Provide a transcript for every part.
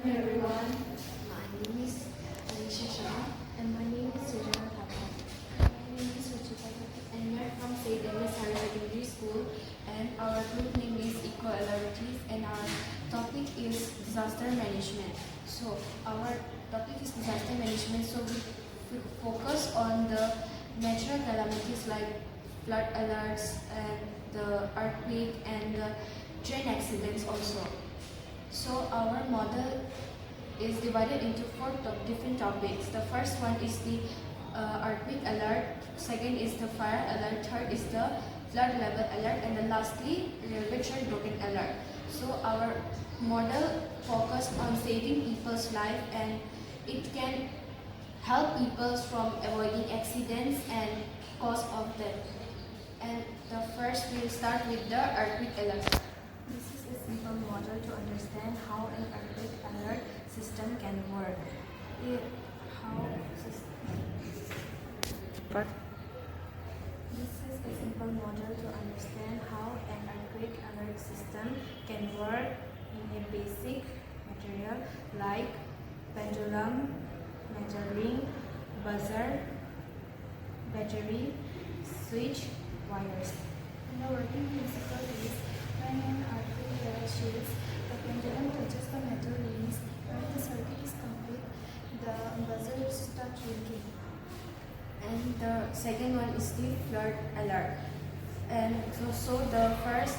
Hello everyone, my name is Alicia Shah and my name is Sujana Thapa. My name is Ruchita and we are from St. Agnes Higher Secondary School and our group name is Eco-Alerities and our topic is disaster management. So our topic is disaster management, so we focus on the natural calamities like flood alerts and the earthquake and the train accidents also. So our model is divided into four different topics. The first one is the earthquake alert, second is the fire alert, third is the flood level alert, and then lastly railway track broken alert. So our model focused on saving people's life and it can help people from avoiding accidents and cause of death. And the first we'll start with the earthquake alert. This is a simple model to understand how an earthquake alert system can work. This is a simple model to understand how an earthquake alert system can work in a basic material like pendulum, measuring, buzzer, battery, switch, wires. And the working principle is when an earthquake alert shakes, the pendulum touches the metal rings. When the circuit is complete, the buzzer starts ringing. And the second one is the flood alert. And so the first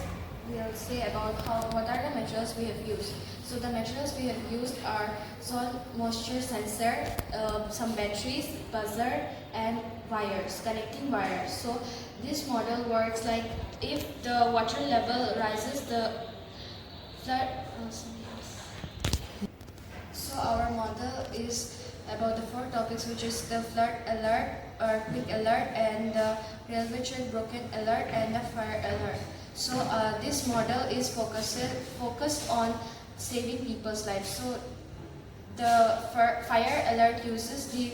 we'll say about what are the materials we have used. So the materials we have used are soil moisture sensor, some batteries, buzzer, and wires, connecting wires. So this model works like if the water level rises, the flood. So our model is about the four topics, which is the flood alert, earthquake alert, and the railway track broken alert, and the fire alert. So this model is focused on saving people's lives. So the fire alert uses the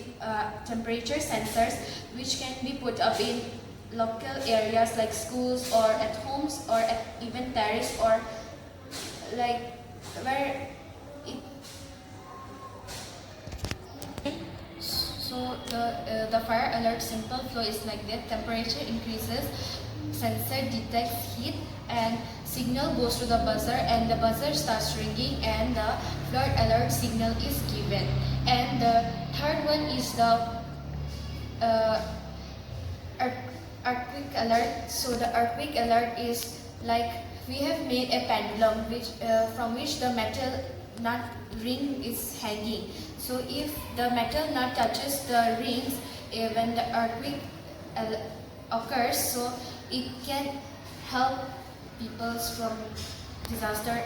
temperature sensors, which can be put up in local areas like schools or at homes or at even terrace or like where it. So the fire alert simple flow is like that. Temperature increases, sensor detects heat, and signal goes to the buzzer, and the buzzer starts ringing, and the flood alert signal is given. And the third one is the earthquake alert. So the earthquake alert is like we have made a pendulum from which the metal nut ring is hanging. So if the metal nut touches the rings when the earthquake occurs, so it can help people from disaster